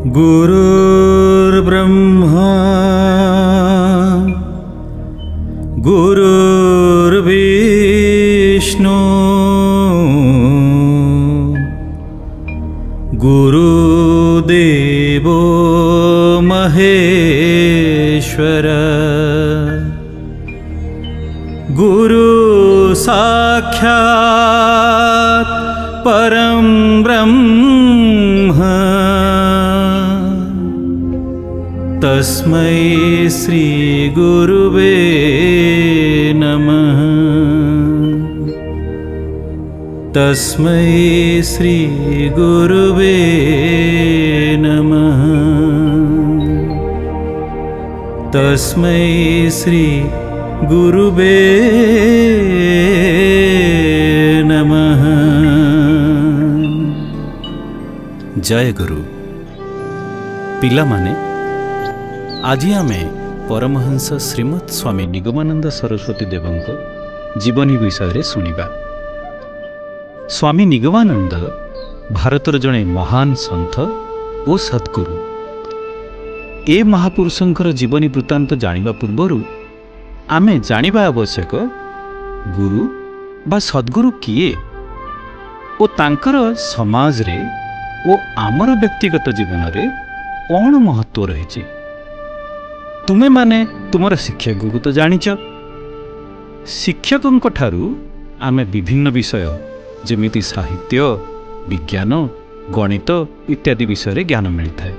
गुरुर्ब्रह्मा गुरुर्विष्णु गुरुदेवो महेश्वर गुरु साक्षात् परं ब्रह्म तस्मै श्री गुरुवे नमः। तस्मै श्री गुरुवे नमः। तस्मै श्री गुरुवे नमः। जय गुरु। पिला माने आज आमे परमहंस श्रीमद स्वामी निगमानंद सरस्वती देवଙ୍କ जीवनी विषय रे सुनिबा। स्वामी निगमानंद भारतर जड़े महान सन्थ और सद्गुरु। ए महापुरुषंकर जीवनी वृत्तांत जानिबा पूर्वरु आमे जानिबा आवश्यक गुरु बा सद्गुरु किए ओ तांकर समाज रे ओ आमर व्यक्तिगत जीवन रे कौन महत्व रही। तुमे माने तुमर शिक्षक को तो जानिच। शिक्षकों ठारू आमे विभिन्न विषय जेमिति साहित्य विज्ञान गणित इत्यादि विषय रे ज्ञान मिलता है।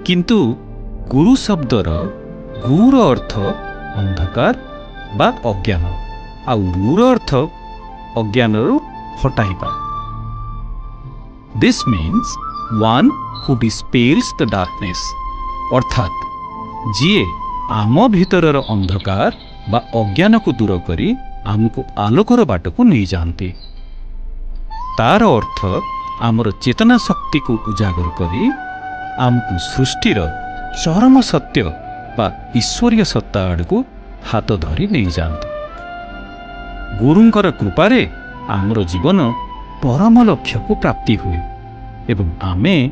किंतु गुरु शब्दर गुर अर्थ अंधकार बा अज्ञान आउ रूर अर्थ अज्ञान हटाइबा। This means one who dispels the darkness, अर्थात जीए आम भीतरर अंधकार बा अज्ञान को दूर करी आमको आलोकर बाट को नहीं जानती। तार अर्थ आमर चेतना शक्ति को उजागर करी आमको सृष्टिर चरम सत्य बा ईश्वरीय सत्ता आड़ को हाथ धरी नहीं जानती। गुरुंकर कृपारे आमर जीवन परम लक्ष्य को प्राप्ति हुए एवं आमे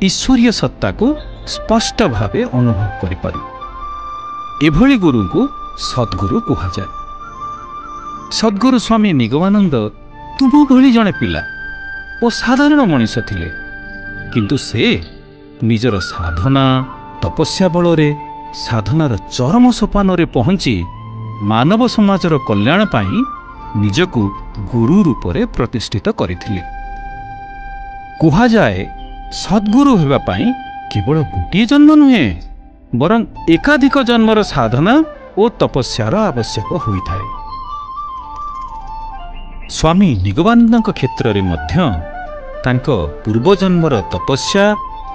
ईश्वरीय सत्ता को स्पष्ट भावे अनुभव करिपारि। एभली गुरु को सद्गुरु कहा जाए। सद्गुरु स्वामी निगमानंद तुम भली जड़े पिला और साधारण मनीष थिले, किंतु से निजर साधना तपस्या बलरे साधनार चरम सोपान रे पहुंची मानव समाजर कल्याण पाई निजको गुरु रूप रे प्रतिष्ठित करथिले। कहा जाए सद्गुरु हेबा पाई केवल गोटे जन्म नुहे बरं एकाधिक जन्मर साधना और तपस्यार आवश्यक होता है। स्वामी निगमानंद क्षेत्र रे मध्य तांको पूर्वजन्मर तपस्या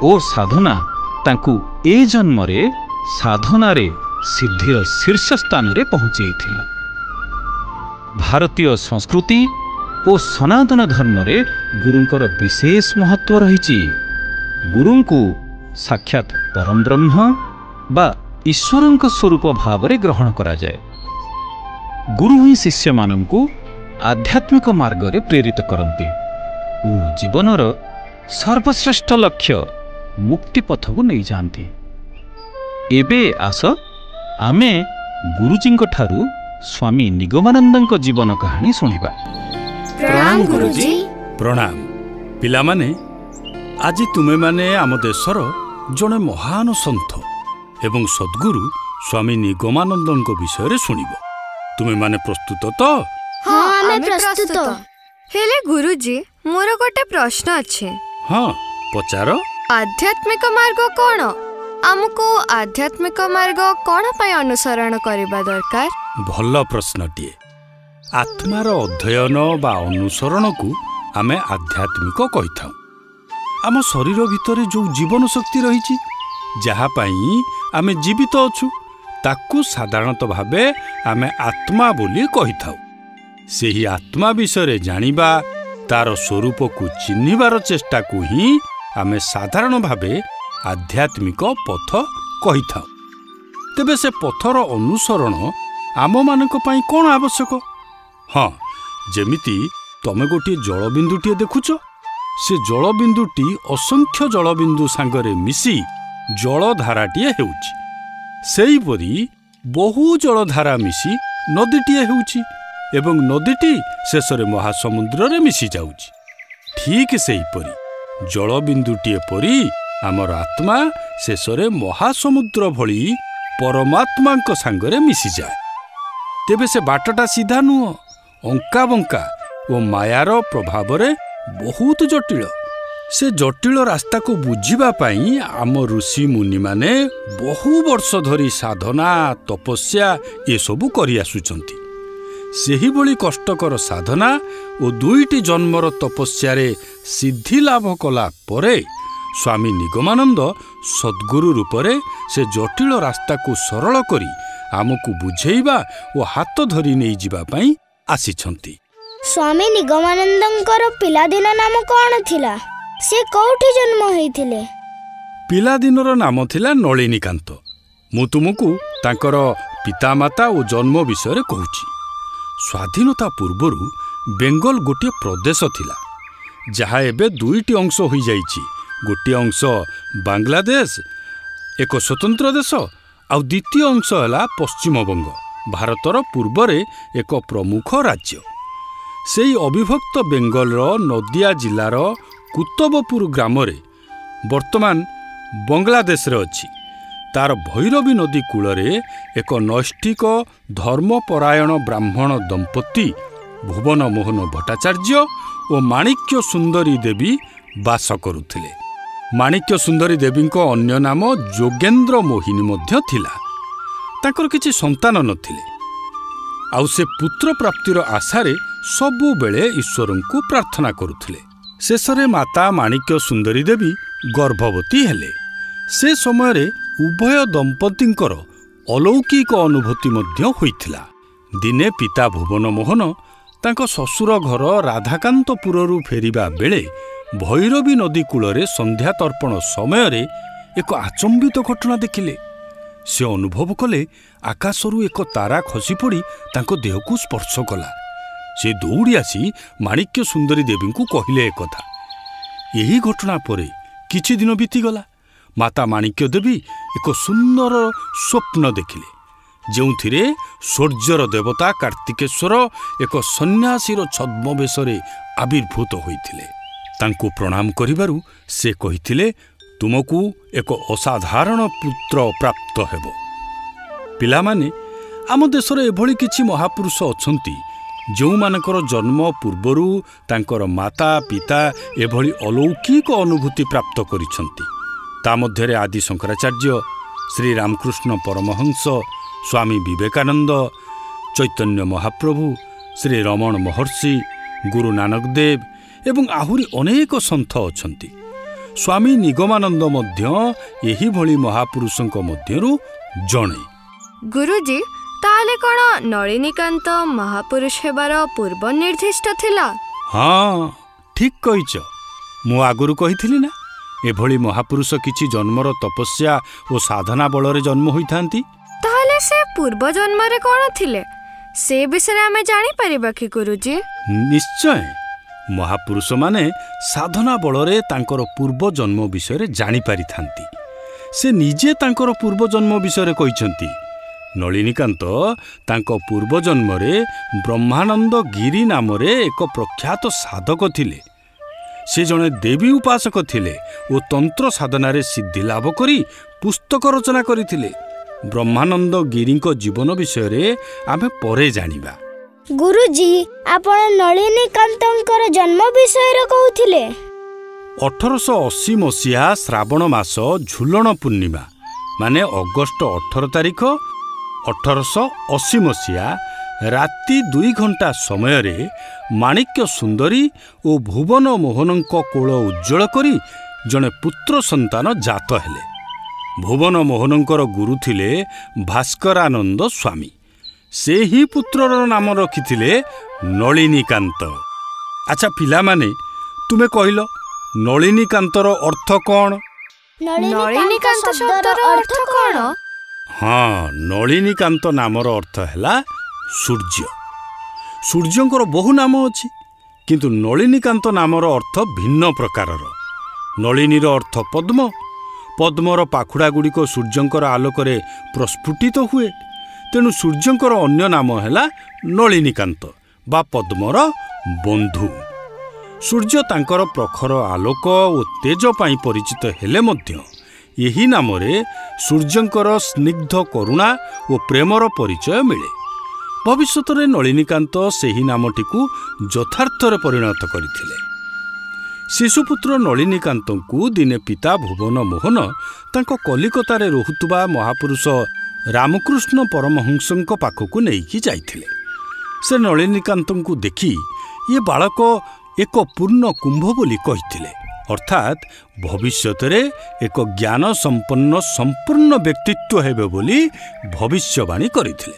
और साधना तांकु ए जन्म रे साधना रे सिद्धिर शीर्ष स्थान रे पहुंचे थी। भारतीय संस्कृति और सनातन धर्म रे गुरुंकर विशेष महत्व रही। गुरु को साक्षात परम ब्रह्म बा ईश्वरंक स्वरूप भाव रे ग्रहण करा जाए। गुरु ही शिष्य मानन को आध्यात्मिक मार्ग रे प्रेरित करती और जीवनर सर्वश्रेष्ठ लक्ष्य मुक्ति पथ को नहीं जानती। एबे आस आमे गुरुजी ठारू स्वामी निगमानंद जीवन कहानी सुनिबा। प्रणाम गुरुजी। प्रणाम। पिला माने आज तुमे माने आम देशर जड़े महान सन्थ एवं सद्गुरु स्वामी निगमानंद विषय रे सुनिबो। तुमे माने प्रस्तुत तो? हाँ आमे प्रस्तुत। हेले गुरुजी मोर गोटे प्रश्न अच्छे। हाँ पचार। आध्यात्मिक मार्ग कौन? आमको आध्यात्मिक मार्ग कौन पाई अनुसरण करबा दरकार? भल प्रश्नटिए। आत्मार अध्ययन बा अनुसरण को आमे आध्यात्मिक कहि थाउ। आम शरीर भितर जो जीवन शक्ति रही जहा पाई आमे जीवित अछु ताकू साधारणतः भावे आमे आत्मा बोली कहि थाउ। सेही आत्मा विषय जानिबा तार स्वरूप को चिन्हिबार चेष्टा को ही आमे साधारण भावे आध्यात्मिक पथ कहि थाउ। तेबे से पथर अनुसरण आम मानक पई कोन आवश्यक? हाँ जेमिति तमे गोटे जलबिंदुटीए देखुछ ସେ ଜଳବିନ୍ଦୁଟି ଅସଂଖ୍ୟ ଜଳବିନ୍ଦୁ ସାଙ୍ଗରେ ମିଶି ଜଳଧାରାଟିଏ ହେଉଛି। ସେହିପରି ବହୁ ଜଳଧାରା ମିଶି ନଦୀଟିଏ ହେଉଛି ଏବଂ ନଦୀଟି ଶେଷରେ ମହାସମୁଦ୍ରରେ ମିଶି ଯାଉଛି। ଠିକ୍ ସେହିପରି ଜଳବିନ୍ଦୁଟିଏ ପରି ଆମର ଆତ୍ମା ଶେଷରେ ମହାସମୁଦ୍ର ଭଳି ପରମାତ୍ମାଙ୍କ ସାଙ୍ଗରେ ମିଶିଯାଏ। ତେବେ ସେ ବାଟଟା ସିଧା ନୁହଁ, ଅଙ୍କା ବଙ୍କା ଓ ମାୟାର ପ୍ରଭାବରେ ବହୁତ ଜଟିଳ। ସେ ଜଟିଳ ରାସ୍ତାକୁ ବୁଝିବା ପାଇଁ ଆମ ଋଷି ମୁନିମାନେ ବହୁ ବର୍ଷ ଧରି ସାଧନା ତପସ୍ୟା ଏସବୁ କରିଆସୁଛନ୍ତି। ସେହିଭଳି କଷ୍ଟକର ସାଧନା ଓ 2ଟି ଜନ୍ମର ତପସ୍ୟାରେ ସିଦ୍ଧି ଲାଭ କଲା ପରେ ସ୍ୱାମୀ ନିଗମାନନ୍ଦ ସଦ୍ଗୁରୁ ରୂପରେ ସେ ଜଟିଳ ରାସ୍ତାକୁ ସରଳ କରି ଆମକୁ ବୁଝେଇବା ଓ ହାତ ଧରି ନେଇଯିବା ପାଇଁ ଆସିଛନ୍ତି। ସ୍ୱାମୀ ନିଗମାନନ୍ଦଙ୍କର ପିଲାଦିନ ନାମ କ'ଣ ଥିଲା? ସେ କୋଉଠି ଜନ୍ମ ହୋଇଥିଲେ? ପିଲାଦିନର ନାମ ଥିଲା ନଳିନୀକାନ୍ତ। ମୁଁ ତୁମକୁ ତାଙ୍କର ପିତାମାତା ଓ ଜନ୍ମ ବିଷୟରେ କହୁଛି। ସ୍ୱାଧୀନତା ପୂର୍ବରୁ ବେଙ୍ଗଲ ଗୋଟିଏ ପ୍ରଦେଶ ଥିଲା, ଯାହା ଏବେ 2ଟି ଅଂଶ ହୋଇଯାଇଛି। ଗୋଟିଏ ଅଂଶ ବାଂଲାଦେଶ, ଏକ ସ୍ୱତନ୍ତ୍ର ଦେଶ, ଆଉ ଦ୍ୱିତୀୟ ଅଂଶ ହେଲା ପଶ୍ଚିମବଙ୍ଗ, ଭାରତର ପୂର୍ବରେ ଏକ ପ୍ରମୁଖ ରାଜ୍ୟ। ସେହି ଅବିଭକ୍ତ ବେଙ୍ଗଲର ନଦିଆ ଜିଲ୍ଲାର କୁତବପୁର ଗ୍ରାମରେ ବର୍ତ୍ତମାନ ବଙ୍ଗଳାଦେଶରେ ଅଛି। ତାର ଭୈରବୀ ନଦୀ କୂଳରେ ଏକ ନୈଷ୍ଠିକ ଧର୍ମପରାୟଣ ବ୍ରାହ୍ମଣ ଦମ୍ପତି ଭୁବନ ମୋହନ ଭଟ୍ଟାଚାର୍ଯ୍ୟ ଓ ମାଣିକ୍ୟ ସୁନ୍ଦରୀ ଦେବୀ ବାସ କରୁଥିଲେ। ମାଣିକ୍ୟ ସୁନ୍ଦରୀ ଦେବୀଙ୍କ ଅନ୍ୟ ନାମ ଯୋଗେନ୍ଦ୍ର ମୋହିନୀ ମଧ୍ୟ ଥିଲା। ତାଙ୍କର କିଛି ସନ୍ତାନ ନଥିଲେ, ଆଉ ସେ ପୁତ୍ର ପ୍ରାପ୍ତିର ଆଶାରେ ସବୁବେଳେ ଈଶ୍ୱରଙ୍କୁ ପ୍ରାର୍ଥନା କରୁଥିଲେ। ଶେଷରେ ମାତା ମାଣିକ୍ୟ ସୁନ୍ଦରୀ ଦେବୀ ଗର୍ଭବତୀ ହେଲେ। ସେ ସମୟରେ ଉଭୟ ଦମ୍ପତିଙ୍କର ଅଲୌକିକ ଅନୁଭୂତି ମଧ୍ୟ ହୋଇଥିଲା। ଦିନେ ପିତା ଭୁବନ ମୋହନ ତାଙ୍କ ଶ୍ୱଶୁର ଘର ରାଧାକାନ୍ତପୁରରୁ ଫେରିବା ବେଳେ ଭୈରବୀ ନଦୀ କୂଳରେ ସନ୍ଧ୍ୟା ତର୍ପଣ ସମୟରେ ଏକ ଆଚମ୍ବିତ ଘଟଣା ଦେଖିଲେ। ସେ ଅନୁଭବ କଲେ ଆକାଶରୁ ଏକ ତାରା ଖସିପଡ଼ି ତାଙ୍କ ଦେହକୁ ସ୍ପର୍ଶ କଲା। ସେ ଦୌଡ଼ି ଆସି ମାଣିକ୍ୟ ସୁନ୍ଦରୀ ଦେବୀଙ୍କୁ କହିଲେ ଏକଥା। ଏହି ଘଟଣା ପରେ କିଛି ଦିନ ବିତିଗଲା। ମାତା ମାଣିକ୍ୟ ଦେବୀ ଏକ ସୁନ୍ଦର ସ୍ୱପ୍ନ ଦେଖିଲେ, ଯେଉଁଥିରେ ସୂର୍ଯ୍ୟର ଦେବତା କାର୍ତ୍ତିକେଶ୍ୱର ଏକ ସନ୍ନ୍ୟାସୀର ଛଦ୍ମବେଶରେ ଆବିର୍ଭୂତ ହୋଇଥିଲେ। ତାଙ୍କୁ ପ୍ରଣାମ କରିବାରୁ ସେ କହିଥିଲେ, ତୁମକୁ ଏକ ଅସାଧାରଣ ପୁତ୍ର ପ୍ରାପ୍ତ ହେବ। ପିଲାମାନେ, ଆମ ଦେଶରେ ଏଭଳି କିଛି ମହାପୁରୁଷ ଅଛନ୍ତି ଯେଉଁମାନଙ୍କର ଜନ୍ମ ପୂର୍ବରୁ ତାଙ୍କର ମାତା ପିତା ଏଭଳି ଅଲୌକିକ ଅନୁଭୂତି ପ୍ରାପ୍ତ କରିଛନ୍ତି। ତା ମଧ୍ୟରେ ଆଦି ଶଙ୍କରାଚାର୍ଯ୍ୟ, ଶ୍ରୀରାମକୃଷ୍ଣ ପରମହଂସ, ସ୍ୱାମୀ ବିବେକାନନ୍ଦ, ଚୈତନ୍ୟ ମହାପ୍ରଭୁ, ଶ୍ରୀ ରମଣ ମହର୍ଷି, ଗୁରୁ ନାନକ ଦେବ ଏବଂ ଆହୁରି ଅନେକ ସନ୍ଥ ଅଛନ୍ତି। ସ୍ୱାମୀ ନିଗମାନନ୍ଦ ମଧ୍ୟ ଏହିଭଳି ମହାପୁରୁଷଙ୍କ ମଧ୍ୟରୁ ଜଣେ। ଗୁରୁଜୀ, ତାହେଲେ କ'ଣ ନଳିନୀକାନ୍ତ ମହାପୁରୁଷ ହେବାର ପୂର୍ବ ନିର୍ଦ୍ଦିଷ୍ଟ ଥିଲା? ହଁ, ଠିକ୍ କହିଛ। ମୁଁ ଆଗରୁ କହିଥିଲି ନା, ଏଭଳି ମହାପୁରୁଷ କିଛି ଜନ୍ମର ତପସ୍ୟା ଓ ସାଧନା ବଳରେ ଜନ୍ମ ହୋଇଥାନ୍ତି। ତାହେଲେ ସେ ପୂର୍ବ ଜନ୍ମରେ କ'ଣ ଥିଲେ, ସେ ବିଷୟରେ ଆମେ ଜାଣିପାରିବା କି ଗୁରୁଜୀ? ନିଶ୍ଚୟ। ମହାପୁରୁଷମାନେ ସାଧନା ବଳରେ ତାଙ୍କର ପୂର୍ବ ଜନ୍ମ ବିଷୟରେ ଜାଣିପାରିଥାନ୍ତି। ସେ ନିଜେ ତାଙ୍କର ପୂର୍ବ ଜନ୍ମ ବିଷୟରେ କହିଛନ୍ତି। ନଳିନୀକାନ୍ତ ତାଙ୍କ ପୂର୍ବଜନ୍ମରେ ବ୍ରହ୍ମାନନ୍ଦ ଗିରି ନାମରେ ଏକ ପ୍ରଖ୍ୟାତ ସାଧକ ଥିଲେ। ସେ ଜଣେ ଦେବୀ ଉପାସକ ଥିଲେ ଓ ତନ୍ତ୍ର ସାଧନାରେ ସିଦ୍ଧି ଲାଭ କରି ପୁସ୍ତକ ରଚନା କରିଥିଲେ। ବ୍ରହ୍ମାନନ୍ଦ ଗିରିଙ୍କ ଜୀବନ ବିଷୟରେ ଆମେ ପରେ ଜାଣିବା। ଗୁରୁଜୀ, ଆପଣ ନଳିନୀକାନ୍ତଙ୍କର ଜନ୍ମ ବିଷୟରେ କହୁଥିଲେ। 1880 ମସିହା ଶ୍ରାବଣ ମାସ ଝୁଲଣ ପୂର୍ଣ୍ଣିମା ମାନେ ଅଗଷ୍ଟ 18 ତାରିଖ 1880 ମସିହା ରାତି 2 ଘଣ୍ଟା ସମୟରେ ମାଣିକ୍ୟ ସୁନ୍ଦରୀ ଓ ଭୁବନ ମୋହନଙ୍କ କୋଳ ଉଜ୍ଜ୍ୱଳ କରି ଜଣେ ପୁତ୍ର ସନ୍ତାନ ଜାତ ହେଲେ। ଭୁବନ ମୋହନଙ୍କର ଗୁରୁ ଥିଲେ ଭାସ୍କରାନନ୍ଦ ସ୍ୱାମୀ। ସେହି ପୁତ୍ରର ନାମ ରଖିଥିଲେ ନଳିନୀକାନ୍ତ। ଆଚ୍ଛା ପିଲାମାନେ, ତୁମେ କହିଲ ନଳିନୀକାନ୍ତର ଅର୍ଥ କ'ଣ? ନଳିନୀକାନ୍ତ ଶବ୍ଦର ଅର୍ଥ କ'ଣ? ହଁ, ନଳିନୀକାନ୍ତ ନାମର ଅର୍ଥ ହେଲା ସୂର୍ଯ୍ୟ। ସୂର୍ଯ୍ୟଙ୍କର ବହୁ ନାମ ଅଛି, କିନ୍ତୁ ନଳିନୀକାନ୍ତ ନାମର ଅର୍ଥ ଭିନ୍ନ ପ୍ରକାରର। ନଳିନୀର ଅର୍ଥ ପଦ୍ମ, ପଦ୍ମର ପାଖୁଡ଼ାଗୁଡ଼ିକ ସୂର୍ଯ୍ୟଙ୍କର ଆଲୋକରେ ପ୍ରସ୍ଫୁଟିତ ହୁଏ। ତେଣୁ ସୂର୍ଯ୍ୟଙ୍କର ଅନ୍ୟ ନାମ ହେଲା ନଳିନୀକାନ୍ତ ବା ପଦ୍ମର ବନ୍ଧୁ। ସୂର୍ଯ୍ୟ ତାଙ୍କର ପ୍ରଖର ଆଲୋକ ଓ ତେଜ ପାଇଁ ପରିଚିତ ହେଲେ ମଧ୍ୟ ଏହି ନାମରେ ସୂର୍ଯ୍ୟଙ୍କର ସ୍ନିଗ୍ଧ କରୁଣା ଓ ପ୍ରେମର ପରିଚୟ ମିଳେ। ଭବିଷ୍ୟତରେ ନଳିନୀକାନ୍ତ ସେହି ନାମଟିକୁ ଯଥାର୍ଥରେ ପରିଣତ କରିଥିଲେ। ଶିଶୁପୁତ୍ର ନଳିନୀକାନ୍ତଙ୍କୁ ଦିନେ ପିତା ଭୁବନ ମୋହନ ତାଙ୍କ କଲିକତାରେ ରହୁଥିବା ମହାପୁରୁଷ ରାମକୃଷ୍ଣ ପରମହଂସଙ୍କ ପାଖକୁ ନେଇକି ଯାଇଥିଲେ। ସେ ନଳିନୀକାନ୍ତଙ୍କୁ ଦେଖି ଏ ବାଳକ ଏକ ପୂର୍ଣ୍ଣ କୁମ୍ଭ ବୋଲି କହିଥିଲେ, ଅର୍ଥାତ୍ ଭବିଷ୍ୟତରେ ଏକ ଜ୍ଞାନ ସମ୍ପନ୍ନ ସମ୍ପୂର୍ଣ୍ଣ ବ୍ୟକ୍ତିତ୍ୱ ହେବେ ବୋଲି ଭବିଷ୍ୟବାଣୀ କରିଥିଲେ।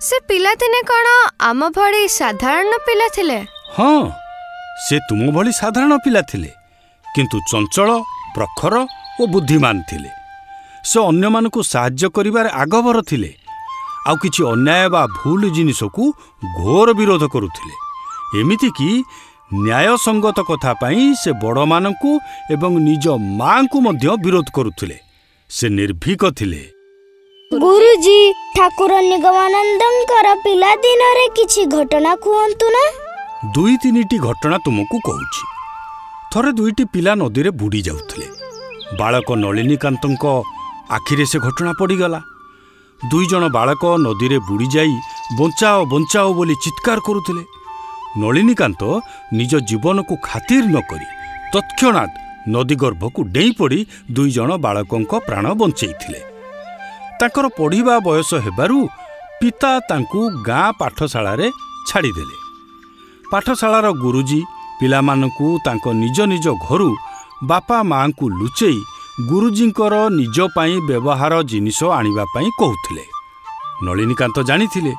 ସେ ପିଲାଦିନେ କ'ଣ ଆମ ଭଳି ସାଧାରଣ ପିଲା ଥିଲେ? ହଁ, ସେ ତୁମ ଭଳି ସାଧାରଣ ପିଲା ଥିଲେ, କିନ୍ତୁ ଚଞ୍ଚଳ, ପ୍ରଖର ଓ ବୁଦ୍ଧିମାନ ଥିଲେ। ସେ ଅନ୍ୟମାନଙ୍କୁ ସାହାଯ୍ୟ କରିବାରେ ଆଗଭର ଥିଲେ, ଆଉ କିଛି ଅନ୍ୟାୟ ବା ଭୁଲ ଜିନିଷକୁ ଘୋର ବିରୋଧ କରୁଥିଲେ। ଏମିତିକି ନ୍ୟାୟସଙ୍ଗତ କଥା ପାଇଁ ସେ ବଡ଼ମାନଙ୍କୁ ଏବଂ ନିଜ ମାଙ୍କୁ ମଧ୍ୟ ବିରୋଧ କରୁଥିଲେ। ସେ ନିର୍ଭୀକ ଥିଲେ। ଗୁରୁଜୀ, ଠାକୁର ନିଗମାନନ୍ଦଙ୍କର ପିଲାଦିନରେ କିଛି ଘଟଣା କୁହନ୍ତୁ ନା। 2-3ଟି ଘଟଣା ତୁମକୁ କହୁଛି। ଥରେ 2ଟି ପିଲା ନଦୀରେ ବୁଡ଼ି ଯାଉଥିଲେ। ବାଳକ ନଳିନୀକାନ୍ତଙ୍କ ଆଖିରେ ସେ ଘଟଣା ପଡ଼ିଗଲା। 2 ଜଣ ବାଳକ ନଦୀରେ ବୁଡ଼ି ଯାଇ ବଞ୍ଚାଅ ବଞ୍ଚାଅ ବୋଲି ଚିତ୍କାର କରୁଥିଲେ। ନଳିନୀକାନ୍ତ ନିଜ ଜୀବନକୁ ଖାତିର ନ କରି ତତ୍କ୍ଷଣାତ୍ ନଦୀ ଗର୍ଭକୁ ଡେଇଁ ପଡ଼ି 2 ଜଣ ବାଳକଙ୍କ ପ୍ରାଣ ବଞ୍ଚେଇଥିଲେ। ତାଙ୍କର ପଢ଼ିବା ବୟସ ହେବାରୁ ପିତା ତାଙ୍କୁ ଗାଁ ପାଠଶାଳାରେ ଛାଡ଼ିଦେଲେ। ପାଠଶାଳାର ଗୁରୁଜୀ ପିଲାମାନଙ୍କୁ ତାଙ୍କ ନିଜ ନିଜ ଘରୁ ବାପା ମାଆଙ୍କୁ ଲୁଚେଇ ଗୁରୁଜୀଙ୍କର ନିଜ ପାଇଁ ବ୍ୟବହାର ଜିନିଷ ଆଣିବା ପାଇଁ କହୁଥିଲେ। ନଳିନୀକାନ୍ତ ଜାଣିଥିଲେ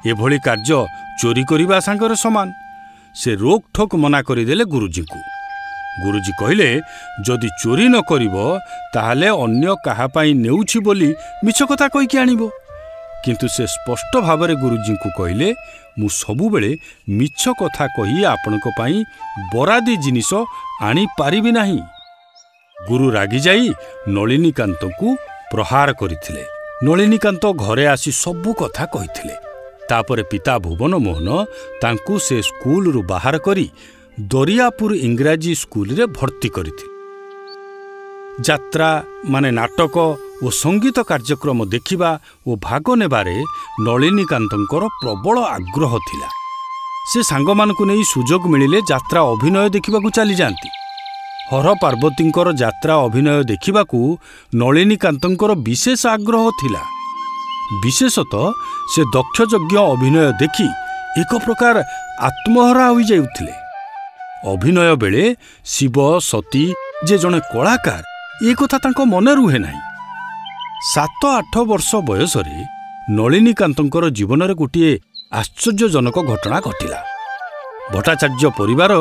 ଏଭଳି କାର୍ଯ୍ୟ ଚୋରି କରିବା ସାଙ୍ଗରେ ସମାନ। ସେ ରୋକଠୋକ ମନା କରିଦେଲେ ଗୁରୁଜୀଙ୍କୁ। ଗୁରୁଜୀ କହିଲେ, ଯଦି ଚୋରି ନ କରିବ ତାହେଲେ ଅନ୍ୟ କାହା ପାଇଁ ନେଉଛି ବୋଲି ମିଛ କଥା କହିକି ଆଣିବ। କିନ୍ତୁ ସେ ସ୍ପଷ୍ଟ ଭାବରେ ଗୁରୁଜୀଙ୍କୁ କହିଲେ, ମୁଁ ସବୁବେଳେ ମିଛ କଥା କହି ଆପଣଙ୍କ ପାଇଁ ବରାଦୀ ଜିନିଷ ଆଣିପାରିବି ନାହିଁ। ଗୁରୁ ରାଗିଯାଇ ନଳିନୀକାନ୍ତଙ୍କୁ ପ୍ରହାର କରିଥିଲେ। ନଳିନୀକାନ୍ତ ଘରେ ଆସି ସବୁ କଥା କହିଥିଲେ। ତାପରେ ପିତା ଭୁବନ ମୋହନ ତାଙ୍କୁ ସେ ସ୍କୁଲରୁ ବାହାର କରି ଦରିଆପୁର ଇଂରାଜୀ ସ୍କୁଲରେ ଭର୍ତ୍ତି କରିଥିଲେ। ଯାତ୍ରା ମାନେ ନାଟକ ଓ ସଙ୍ଗୀତ କାର୍ଯ୍ୟକ୍ରମ ଦେଖିବା ଓ ଭାଗ ନେବାରେ ନଳିନୀକାନ୍ତଙ୍କର ପ୍ରବଳ ଆଗ୍ରହ ଥିଲା। ସେ ସାଙ୍ଗମାନଙ୍କୁ ନେଇ ସୁଯୋଗ ମିଳିଲେ ଯାତ୍ରା ଅଭିନୟ ଦେଖିବାକୁ ଚାଲିଯାଆନ୍ତି। ହର ପାର୍ବତୀଙ୍କର ଯାତ୍ରା ଅଭିନୟ ଦେଖିବାକୁ ନଳିନୀକାନ୍ତଙ୍କର ବିଶେଷ ଆଗ୍ରହ ଥିଲା। ବିଶେଷତଃ ସେ ଦକ୍ଷଯଜ୍ଞ ଅଭିନୟ ଦେଖି ଏକ ପ୍ରକାର ଆତ୍ମହରା ହୋଇଯାଉଥିଲେ। ଅଭିନୟ ବେଳେ ଶିବ ସତୀ ଯେ ଜଣେ କଳାକାର ଏ କଥା ତାଙ୍କ ମନେ ରୁହେ ନାହିଁ। 7-8 ବର୍ଷ ବୟସରେ ନଳିନୀକାନ୍ତଙ୍କର ଜୀବନରେ ଗୋଟିଏ ଆଶ୍ଚର୍ଯ୍ୟଜନକ ଘଟଣା ଘଟିଲା। ଭଟ୍ଟାଚାର୍ଯ୍ୟ ପରିବାର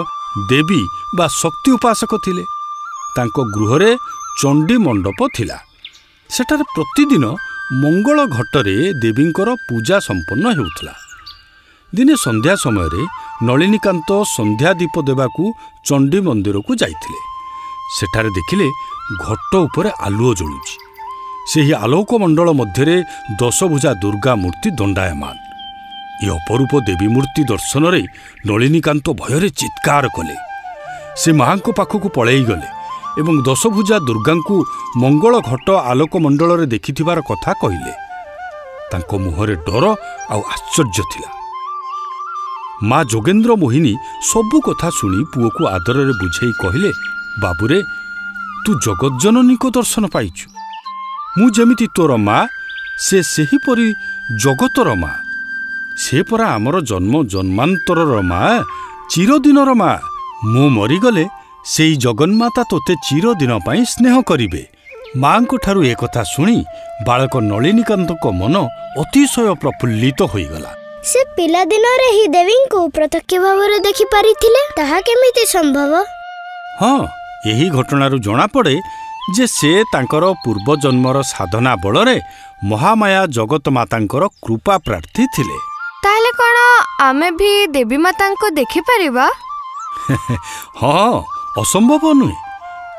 ଦେବୀ ବା ଶକ୍ତି ଉପାସକ ଥିଲେ। ତାଙ୍କ ଗୃହରେ ଚଣ୍ଡୀ ମଣ୍ଡପ ଥିଲା। ସେଠାରେ ପ୍ରତିଦିନ ମଙ୍ଗଳ ଘଟରେ ଦେବୀଙ୍କର ପୂଜା ସମ୍ପନ୍ନ ହେଉଥିଲା। ଦିନେ ସନ୍ଧ୍ୟା ସମୟରେ ନଳିନୀକାନ୍ତ ସନ୍ଧ୍ୟା ଦୀପ ଦେବାକୁ ଚଣ୍ଡୀ ମନ୍ଦିରକୁ ଯାଇଥିଲେ। ସେଠାରେ ଦେଖିଲେ ଘଟ ଉପରେ ଆଲୁଅ ଜଳୁଛି। ସେହି ଆଲୋକ ମଣ୍ଡଳ ମଧ୍ୟରେ 10 ଭୁଜା ଦୁର୍ଗା ମୂର୍ତ୍ତି ଦଣ୍ଡାୟମାନ। ଏ ଅପରୂପ ଦେବୀ ମୂର୍ତ୍ତି ଦର୍ଶନରେ ନଳିନୀକାନ୍ତ ଭୟରେ ଚିତ୍କାର କଲେ। ସେ ମାଆଙ୍କ ପାଖକୁ ପଳାଇଗଲେ ଏବଂ 10 ଭୁଜା ଦୁର୍ଗାଙ୍କୁ ମଙ୍ଗଳ ଘଟ ଆଲୋକ ମଣ୍ଡଳରେ ଦେଖିଥିବାର କଥା କହିଲେ। ତାଙ୍କ ମୁହଁରେ ଡର ଆଉ ଆଶ୍ଚର୍ଯ୍ୟ ଥିଲା। ମା ଯୋଗେନ୍ଦ୍ର ମୋହିନୀ ସବୁ କଥା ଶୁଣି ପୁଅକୁ ଆଦରରେ ବୁଝେଇ କହିଲେ, ବାବୁରେ, ତୁ ଜଗଜ୍ଜନନୀଙ୍କ ଦର୍ଶନ ପାଇଛୁ। ମୁଁ ଯେମିତି ତୋର ମା, ସେ ସେହିପରି ଜଗତର ମା। ସେ ପରା ଆମର ଜନ୍ମ ଜନ୍ମାନ୍ତରର ମା, ଚିରଦିନର ମା। ମୁଁ ମରିଗଲେ ସେଇ ଜଗନ୍ମାତା ତୋତେ ଚିରଦିନ ପାଇଁ ସ୍ନେହ କରିବେ। ମାଆଙ୍କଠାରୁ ଏକଥା ଶୁଣି ବାଳକ ନଳିନୀକାନ୍ତଙ୍କ ମନ ଅତିଶୟ ପ୍ରଫୁଲ୍ଲିତ ହୋଇଗଲା। ସେ ପିଲାଦିନରେ ହିଁ ଦେବୀଙ୍କୁ ପ୍ରତ୍ୟକ୍ଷ ଭାବରେ ଦେଖିପାରିଥିଲେ, ତାହା କେମିତି ସମ୍ଭବ? ହଁ, ଏହି ଘଟଣାରୁ ଜଣାପଡ଼େ ଯେ ସେ ତାଙ୍କର ପୂର୍ବଜନ୍ମର ସାଧନା ବଳରେ ମହାମାୟା ଜଗତ ମାତାଙ୍କର କୃପା ପ୍ରାର୍ଥୀ ଥିଲେ। ତାହେଲେ କ'ଣ ଆମେ ବି ଦେବୀ ମାତାଙ୍କୁ ଦେଖିପାରିବା? ହଁ, ଅସମ୍ଭବ ନୁହେଁ।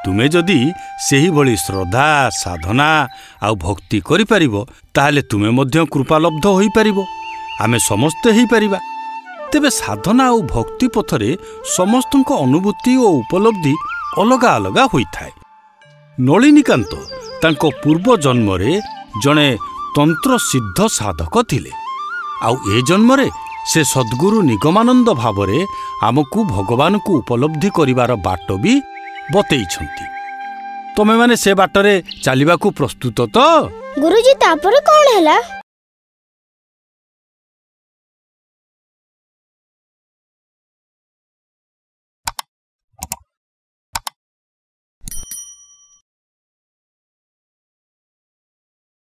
ତୁମେ ଯଦି ସେହିଭଳି ଶ୍ରଦ୍ଧା, ସାଧନା ଆଉ ଭକ୍ତି କରିପାରିବ, ତାହେଲେ ତୁମେ ମଧ୍ୟ କୃପାଲବ୍ଧ ହୋଇପାରିବ। ଆମେ ସମସ୍ତେ ହେଇପାରିବା। ତେବେ ସାଧନା ଆଉ ଭକ୍ତି ପଥରେ ସମସ୍ତଙ୍କ ଅନୁଭୂତି ଓ ଉପଲବ୍ଧି ଅଲଗା ଅଲଗା ହୋଇଥାଏ। ନଳିନୀକାନ୍ତ ତାଙ୍କ ପୂର୍ବ ଜନ୍ମରେ ଜଣେ ତନ୍ତ୍ରସିଦ୍ଧ ସାଧକ ଥିଲେ, ଆଉ ଏ ଜନ୍ମରେ ସେ ସଦ୍ଗୁରୁ ନିଗମାନନ୍ଦ ଭାବରେ ଆମକୁ ଭଗବାନଙ୍କୁ ଉପଲବ୍ଧି କରିବାର ବାଟ ବି ବତେଇଛନ୍ତି। ତମେମାନେ ସେ ବାଟରେ ଚାଲିବାକୁ ପ୍ରସ୍ତୁତ ତ? ଗୁରୁଜୀ, ତାପରେ କ'ଣ ହେଲା?